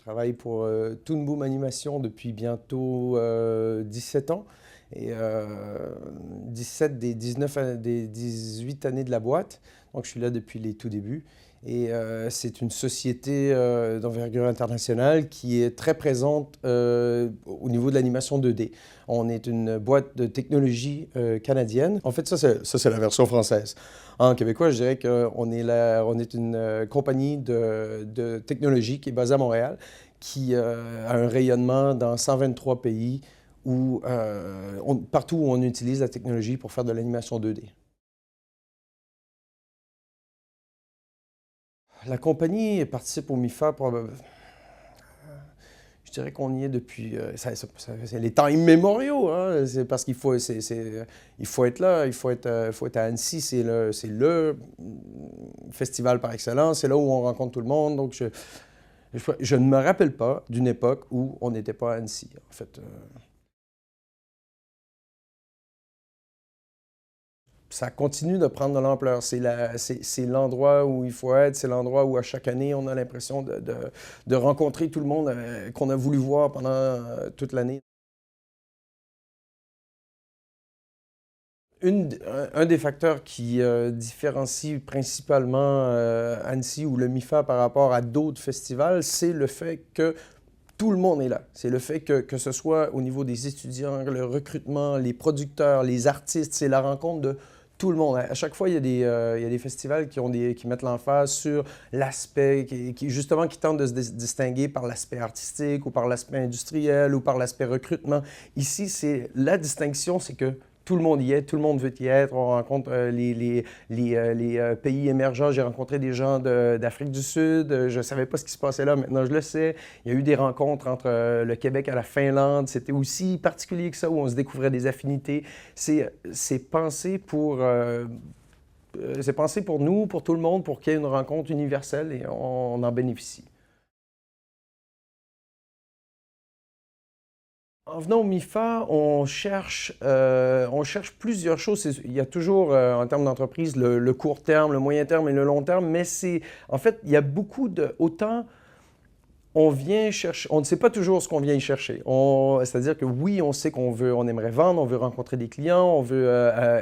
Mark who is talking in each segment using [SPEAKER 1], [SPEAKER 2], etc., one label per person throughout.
[SPEAKER 1] travaille pour Toon Boom Animation depuis bientôt 17 ans. Et 17 des 19, des 18 années de la boîte. Donc je suis là depuis les tout débuts. Et c'est une société d'envergure internationale qui est très présente au niveau de l'animation 2D. On est une boîte de technologie canadienne. En fait, ça, c'est la version française. En québécois, je dirais qu'on est, on est une compagnie de technologie qui est basée à Montréal, qui a un rayonnement dans 123 pays, où, partout où on utilise la technologie pour faire de l'animation 2D. La compagnie participe au MIFA je dirais qu'on y est depuis c'est les temps immémoriaux. Hein? C'est parce qu'il faut, il faut être là, faut être à Annecy, c'est le festival par excellence, c'est là où on rencontre tout le monde. Donc je ne me rappelle pas d'une époque où on n'était pas à Annecy, en fait. Ça continue de prendre de l'ampleur. C'est l'endroit où il faut être, c'est l'endroit où à chaque année, on a l'impression de rencontrer tout le monde qu'on a voulu voir pendant toute l'année. Un des facteurs qui différencie principalement Annecy ou le MIFA par rapport à d'autres festivals, c'est le fait que tout le monde est là. C'est le fait que ce soit au niveau des étudiants, le recrutement, les producteurs, les artistes, c'est la rencontre de tout le monde. À chaque fois, il y a des festivals qui mettent l'emphase sur l'aspect, justement, qui tentent de se distinguer par l'aspect artistique ou par l'aspect industriel ou par l'aspect recrutement. Ici, c'est la distinction, c'est que tout le monde y est, tout le monde veut y être. On rencontre les pays émergents. J'ai rencontré des gens d'Afrique du Sud. Je ne savais pas ce qui se passait là. Maintenant, je le sais. Il y a eu des rencontres entre le Québec et la Finlande. C'était aussi particulier que ça, où on se découvrait des affinités. C'est pensé c'est pensé pour nous, pour tout le monde, pour qu'il y ait une rencontre universelle et on en bénéficie. En venant au MIFA, on cherche plusieurs choses. Il y a toujours, en termes d'entreprise, le court terme, le moyen terme et le long terme, mais en fait, il y a beaucoup de, autant on vient chercher, on ne sait pas toujours ce qu'on vient y chercher. C'est-à-dire que oui, on sait on aimerait vendre, on veut rencontrer des clients, on veut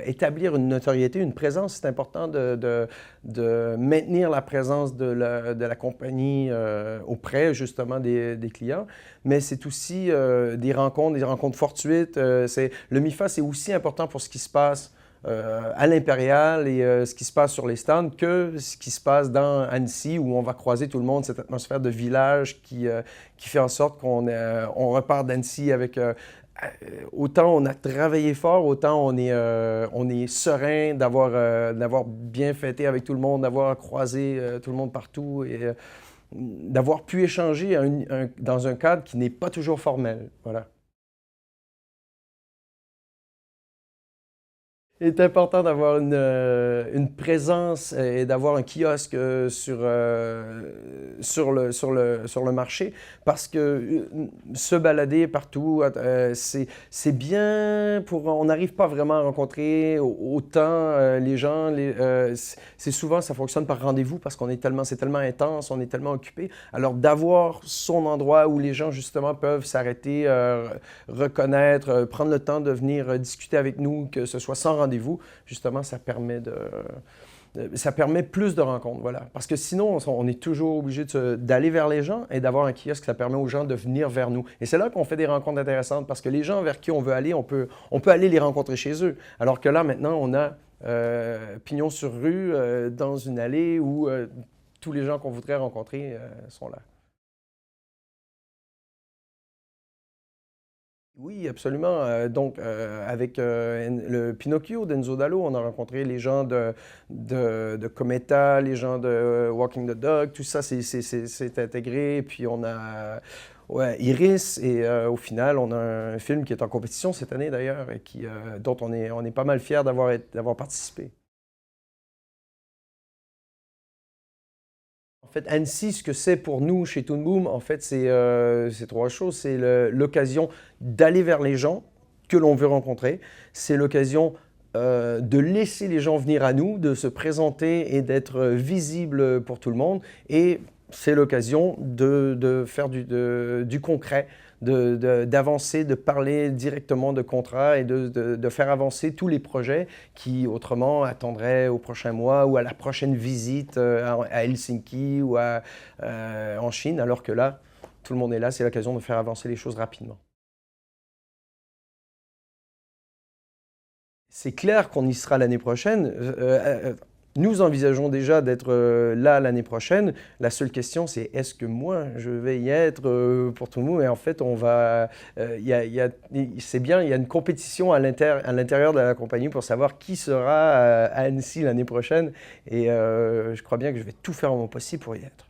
[SPEAKER 1] établir une notoriété, une présence. C'est important de maintenir la présence de la compagnie auprès justement des clients. Mais c'est aussi des rencontres fortuites. Le MIFA, c'est aussi important pour ce qui se passe à l'Impérial et ce qui se passe sur les stands que ce qui se passe dans Annecy où on va croiser tout le monde, cette atmosphère de village qui fait en sorte on repart d'Annecy avec autant on a travaillé fort, autant on est serein d'avoir bien fêté avec tout le monde, d'avoir croisé tout le monde partout et d'avoir pu échanger dans un cadre qui n'est pas toujours formel. Voilà. Il est important d'avoir une présence et d'avoir un kiosque sur le marché parce que se balader partout, c'est bien pour... On n'arrive pas vraiment à rencontrer autant les gens. C'est souvent, ça fonctionne par rendez-vous parce c'est tellement intense, on est tellement occupé. Alors d'avoir son endroit où les gens justement peuvent s'arrêter, reconnaître, prendre le temps de venir discuter avec nous, que ce soit sans rendez-vous, justement, ça permet plus de rencontres, voilà. Parce que sinon, on est toujours obligé d'aller vers les gens et d'avoir un kiosque, ça permet aux gens de venir vers nous. Et c'est là qu'on fait des rencontres intéressantes parce que les gens vers qui on veut aller, on peut aller les rencontrer chez eux. Alors que là, maintenant, on a pignon sur rue, dans une allée où tous les gens qu'on voudrait rencontrer sont là. Oui, absolument. Donc, avec le Pinocchio d'Enzo Dallo, on a rencontré les gens de Cometa, les gens de Walking the Dog, tout ça c'est intégré. Puis on a ouais, Iris et au final, on a un film qui est en compétition cette année d'ailleurs et dont on est pas mal fiers d'avoir participé. En fait, Annecy, ce que c'est pour nous chez Toon Boom, en fait, c'est trois choses. C'est l'occasion d'aller vers les gens que l'on veut rencontrer. C'est l'occasion de laisser les gens venir à nous, de se présenter et d'être visible pour tout le monde. Et c'est l'occasion de faire du concret, d'avancer, de parler directement de contrats et de faire avancer tous les projets qui autrement attendraient au prochain mois ou à la prochaine visite à Helsinki ou en Chine, alors que là, tout le monde est là, c'est l'occasion de faire avancer les choses rapidement. C'est clair qu'on y sera l'année prochaine. Nous envisageons déjà d'être là l'année prochaine. La seule question, c'est est-ce que moi, je vais y être pour tout le monde? Et en fait, on va, c'est bien, il y a une compétition à l'intérieur de la compagnie pour savoir qui sera à Annecy l'année prochaine. Et je crois bien que je vais tout faire mon possible pour y être.